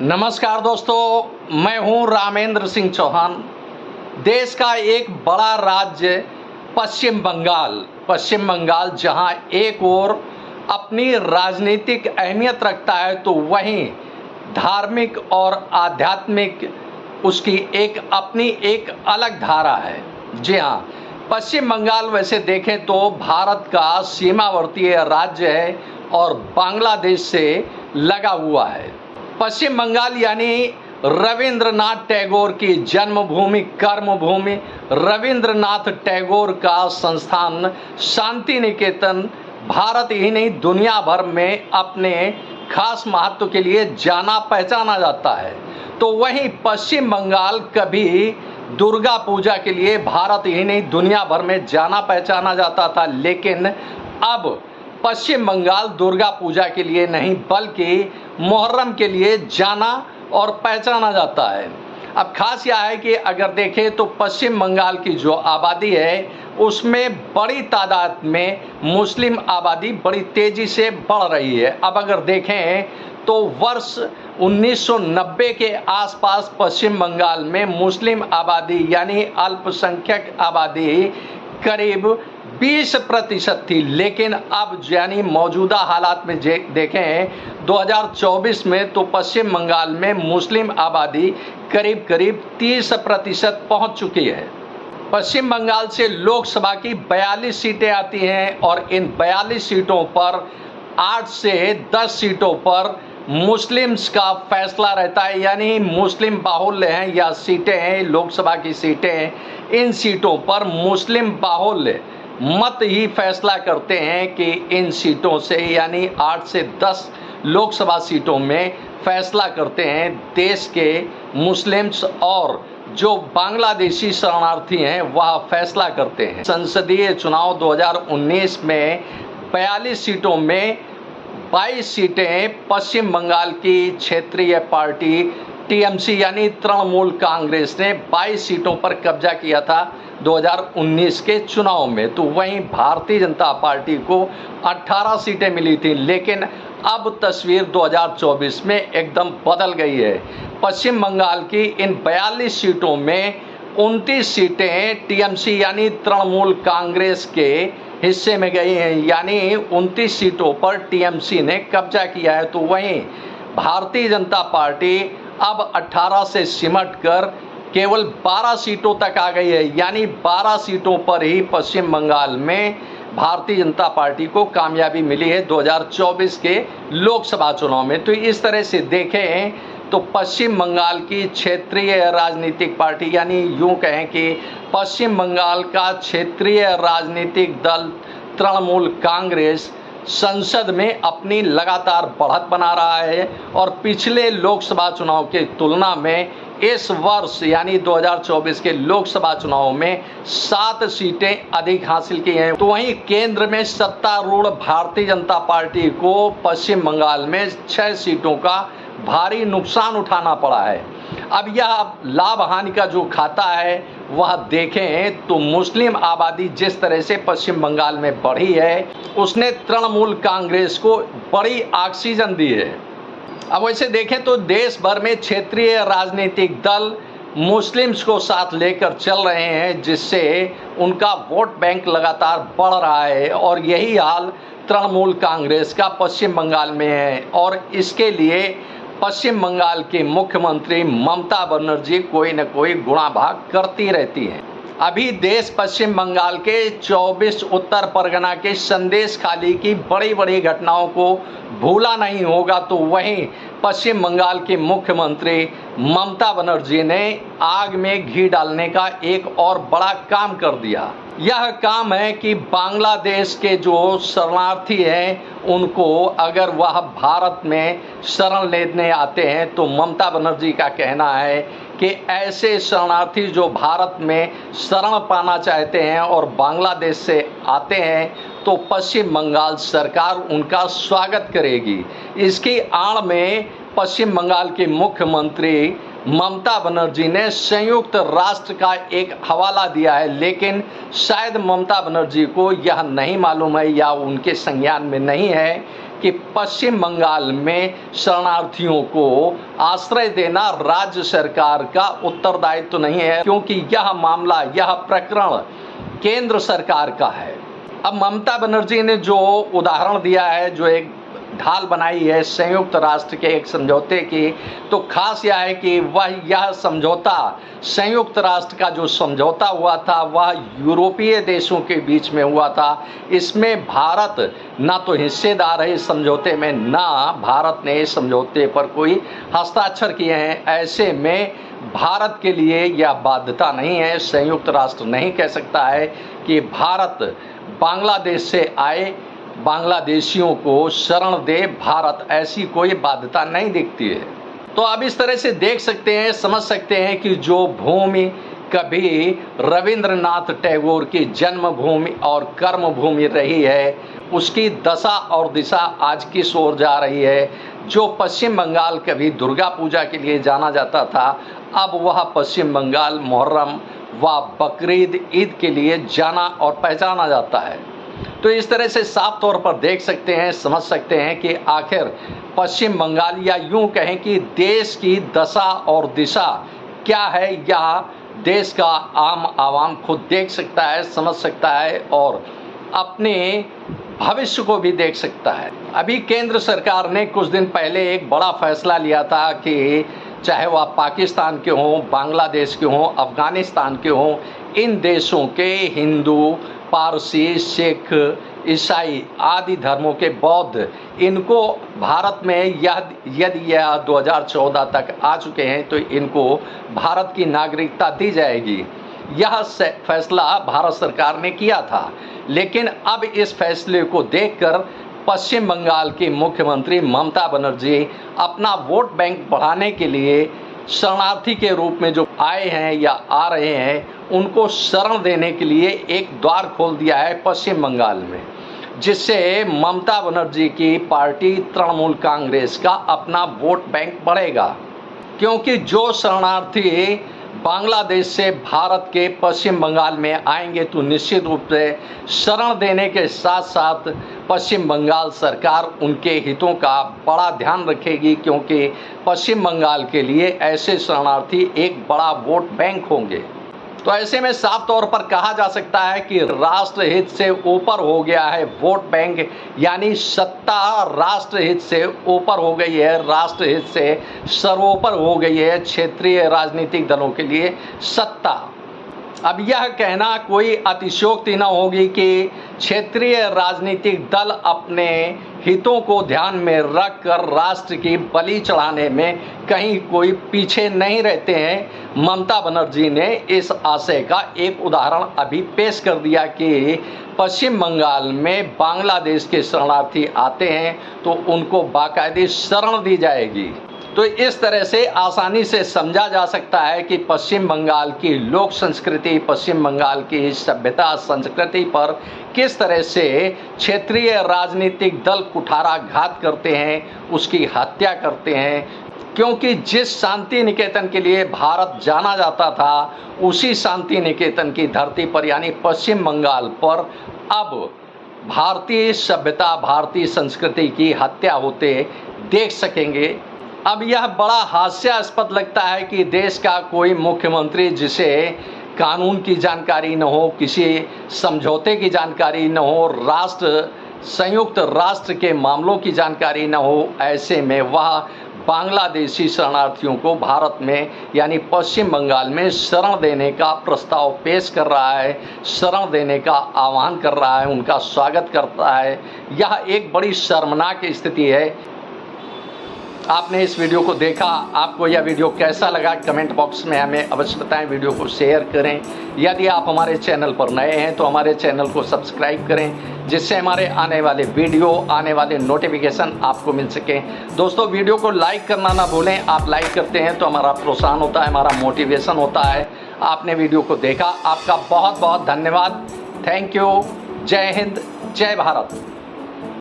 नमस्कार दोस्तों, मैं हूं रामेंद्र सिंह चौहान। देश का एक बड़ा राज्य पश्चिम बंगाल जहां एक ओर अपनी राजनीतिक अहमियत रखता है तो वहीं धार्मिक और आध्यात्मिक उसकी अपनी एक अलग धारा है। जी हाँ, पश्चिम बंगाल वैसे देखें तो भारत का सीमावर्ती राज्य है और बांग्लादेश से लगा हुआ है। पश्चिम बंगाल यानी रविंद्रनाथ टैगोर की जन्मभूमि, कर्मभूमि, रविंद्रनाथ टैगोर का संस्थान शांति निकेतन भारत ही नहीं दुनिया भर में अपने खास महत्व के लिए जाना पहचाना जाता है। तो वहीं पश्चिम बंगाल कभी दुर्गा पूजा के लिए भारत ही नहीं दुनिया भर में जाना पहचाना जाता था, लेकिन अब पश्चिम बंगाल दुर्गा पूजा के लिए नहीं बल्कि मुहर्रम के लिए जाना और पहचाना जाता है। अब खास यह है कि अगर देखें तो पश्चिम बंगाल की जो आबादी है उसमें बड़ी तादाद में मुस्लिम आबादी बड़ी तेज़ी से बढ़ रही है। अब अगर देखें तो वर्ष 1990 के आसपास पश्चिम बंगाल में मुस्लिम आबादी यानी अल्पसंख्यक आबादी करीब 20% थी, लेकिन अब यानी मौजूदा हालात में देखें 2024 में तो पश्चिम बंगाल में मुस्लिम आबादी करीब 30% पहुंच चुकी है। पश्चिम बंगाल से लोकसभा की 42 सीटें आती हैं और इन 42 सीटों पर 8 से 10 सीटों पर मुस्लिम्स का फैसला रहता है, यानी मुस्लिम बाहुल्य हैं या सीटें हैं लोकसभा की सीटें, इन सीटों पर मुस्लिम बाहुल्य मत ही फैसला करते हैं कि इन सीटों से यानी 8 से 10 लोकसभा सीटों में फैसला करते हैं देश के मुस्लिम्स, और जो बांग्लादेशी शरणार्थी हैं वह फैसला करते हैं। संसदीय चुनाव 2019 में 42 सीटों में 22 सीटें पश्चिम बंगाल की क्षेत्रीय पार्टी टीएमसी यानी तृणमूल कांग्रेस ने 22 सीटों पर कब्जा किया था 2019 के चुनाव में। तो वहीं भारतीय जनता पार्टी को 18 सीटें मिली थी, लेकिन अब तस्वीर 2024 में एकदम बदल गई है। पश्चिम बंगाल की इन 42 सीटों में 29 सीटें टीएमसी यानी तृणमूल कांग्रेस के हिस्से में गई हैं, यानी 29 सीटों पर टीएमसी ने कब्जा किया है। तो वहीं भारतीय जनता पार्टी अब 18 से सिमट कर केवल 12 सीटों तक आ गई है, यानी 12 सीटों पर ही पश्चिम बंगाल में भारतीय जनता पार्टी को कामयाबी मिली है 2024 के लोकसभा चुनाव में। तो इस तरह से देखें तो पश्चिम बंगाल की क्षेत्रीय राजनीतिक पार्टी यानी यूं कहें कि पश्चिम बंगाल का क्षेत्रीय राजनीतिक दल तृणमूल कांग्रेस संसद में अपनी लगातार बढ़त बना रहा है और पिछले लोकसभा चुनाव की तुलना में इस वर्ष यानी 2024 के लोकसभा चुनाव में 7 सीटें अधिक हासिल की हैं। तो वहीं केंद्र में सत्तारूढ़ भारतीय जनता पार्टी को पश्चिम बंगाल में 6 सीटों का भारी नुकसान उठाना पड़ा है। अब यह लाभ हानि का जो खाता है वह देखें तो मुस्लिम आबादी जिस तरह से पश्चिम बंगाल में बढ़ी है उसने तृणमूल कांग्रेस को बड़ी ऑक्सीजन दी है। अब वैसे देखें तो देश भर में क्षेत्रीय राजनीतिक दल मुस्लिम्स को साथ लेकर चल रहे हैं, जिससे उनका वोट बैंक लगातार बढ़ रहा है और यही हाल तृणमूल कांग्रेस का पश्चिम बंगाल में है। और इसके लिए पश्चिम बंगाल की मुख्यमंत्री ममता बनर्जी कोई न कोई गुणाभाग करती रहती हैं। अभी देश पश्चिम बंगाल के 24 उत्तर परगना के संदेश खाली की बड़ी बड़ी घटनाओं को भूला नहीं होगा। तो वहीं पश्चिम बंगाल की मुख्यमंत्री ममता बनर्जी ने आग में घी डालने का एक और बड़ा काम कर दिया। यह काम है कि बांग्लादेश के जो शरणार्थी हैं उनको अगर वह भारत में शरण लेने आते हैं तो ममता बनर्जी का कहना है कि ऐसे शरणार्थी जो भारत में शरण पाना चाहते हैं और बांग्लादेश से आते हैं तो पश्चिम बंगाल सरकार उनका स्वागत करेगी। इसकी आड़ में पश्चिम बंगाल की मुख्यमंत्री ममता बनर्जी ने संयुक्त राष्ट्र का एक हवाला दिया है, लेकिन शायद ममता बनर्जी को यह नहीं मालूम है या उनके संज्ञान में नहीं है कि पश्चिम बंगाल में शरणार्थियों को आश्रय देना राज्य सरकार का उत्तरदायित्व तो नहीं है, क्योंकि यह मामला, यह प्रकरण केंद्र सरकार का है। अब ममता बनर्जी ने जो उदाहरण दिया है, जो एक ढाल बनाई है संयुक्त राष्ट्र के एक समझौते की, तो खास यह है कि यह समझौता, संयुक्त राष्ट्र का जो समझौता हुआ था वह यूरोपीय देशों के बीच में हुआ था। इसमें भारत ना तो हिस्सेदार है इस समझौते में, ना भारत ने इस समझौते पर कोई हस्ताक्षर किए हैं। ऐसे में भारत के लिए यह बाध्यता नहीं है। संयुक्त राष्ट्र नहीं कह सकता है कि भारत बांग्लादेश से आए बांग्लादेशियों को शरण दे, भारत ऐसी कोई बाध्यता नहीं दिखती है। तो अब इस तरह से देख सकते हैं, समझ सकते हैं कि जो भूमि कभी रविंद्रनाथ टैगोर की जन्मभूमि और कर्मभूमि रही है, उसकी दशा और दिशा आज किस ओर जा रही है। जो पश्चिम बंगाल कभी दुर्गा पूजा के लिए जाना जाता था, अब वह पश्चिम बंगाल मुहर्रम व बकरीद ईद के लिए जाना और पहचाना जाता है। तो इस तरह से साफ तौर पर देख सकते हैं, समझ सकते हैं कि आखिर पश्चिम बंगाल, या यूं कहें कि देश की दशा और दिशा क्या है, यह देश का आम आवाम खुद देख सकता है, समझ सकता है और अपने भविष्य को भी देख सकता है। अभी केंद्र सरकार ने कुछ दिन पहले एक बड़ा फैसला लिया था कि चाहे वह पाकिस्तान के हों, बांग्लादेश के हों, अफ़गानिस्तान के हों, इन देशों के हिंदू, पारसी, सिख, ईसाई आदि धर्मों के बौद्ध, इनको भारत में यदि यह 2014 तक आ चुके हैं तो इनको भारत की नागरिकता दी जाएगी। यह फैसला भारत सरकार ने किया था, लेकिन अब इस फैसले को देखकर पश्चिम बंगाल की मुख्यमंत्री ममता बनर्जी अपना वोट बैंक बढ़ाने के लिए शरणार्थी के रूप में जो आए हैं या आ रहे हैं, उनको शरण देने के लिए एक द्वार खोल दिया है पश्चिम बंगाल में, जिससे ममता बनर्जी की पार्टी तृणमूल कांग्रेस का अपना वोट बैंक बढ़ेगा। क्योंकि जो शरणार्थी बांग्लादेश से भारत के पश्चिम बंगाल में आएंगे तो निश्चित रूप से शरण देने के साथ साथ पश्चिम बंगाल सरकार उनके हितों का बड़ा ध्यान रखेगी, क्योंकि पश्चिम बंगाल के लिए ऐसे शरणार्थी एक बड़ा वोट बैंक होंगे। तो ऐसे में साफ तौर पर कहा जा सकता है कि राष्ट्रहित से ऊपर हो गया है वोट बैंक, यानी सत्ता राष्ट्रहित से ऊपर हो गई है, राष्ट्रहित से सर्वोपर हो गई है क्षेत्रीय राजनीतिक दलों के लिए सत्ता। अब यह कहना कोई अतिशयोक्ति न होगी कि क्षेत्रीय राजनीतिक दल अपने हितों को ध्यान में रखकर राष्ट्र की बलि चढ़ाने में कहीं कोई पीछे नहीं रहते हैं। ममता बनर्जी ने इस आशय का एक उदाहरण अभी पेश कर दिया कि पश्चिम बंगाल में बांग्लादेश के शरणार्थी आते हैं तो उनको बाकायदे शरण दी जाएगी। तो इस तरह से आसानी से समझा जा सकता है कि पश्चिम बंगाल की लोक संस्कृति, पश्चिम बंगाल की सभ्यता संस्कृति पर किस तरह से क्षेत्रीय राजनीतिक दल कुठाराघात करते हैं, उसकी हत्या करते हैं। क्योंकि जिस शांति निकेतन के लिए भारत जाना जाता था, उसी शांति निकेतन की धरती पर यानी पश्चिम बंगाल पर अब भारतीय सभ्यता, भारतीय संस्कृति की हत्या होते देख सकेंगे। अब यह बड़ा हास्यास्पद लगता है कि देश का कोई मुख्यमंत्री जिसे कानून की जानकारी न हो, किसी समझौते की जानकारी न हो, संयुक्त राष्ट्र के मामलों की जानकारी न हो, ऐसे में वह बांग्लादेशी शरणार्थियों को भारत में यानी पश्चिम बंगाल में शरण देने का प्रस्ताव पेश कर रहा है, शरण देने का आह्वान कर रहा है, उनका स्वागत करता है। यह एक बड़ी शर्मनाक स्थिति है। आपने इस वीडियो को देखा, आपको यह वीडियो कैसा लगा कमेंट बॉक्स में हमें अवश्य बताएं। वीडियो को शेयर करें। यदि आप हमारे चैनल पर नए हैं तो हमारे चैनल को सब्सक्राइब करें, जिससे हमारे आने वाले वीडियो, आने वाले नोटिफिकेशन आपको मिल सके। दोस्तों, वीडियो को लाइक करना ना भूलें। आप लाइक करते हैं तो हमारा प्रोत्साहन होता है, हमारा मोटिवेशन होता है। आपने वीडियो को देखा, आपका बहुत बहुत धन्यवाद। Thank you. जय हिंद, जय भारत।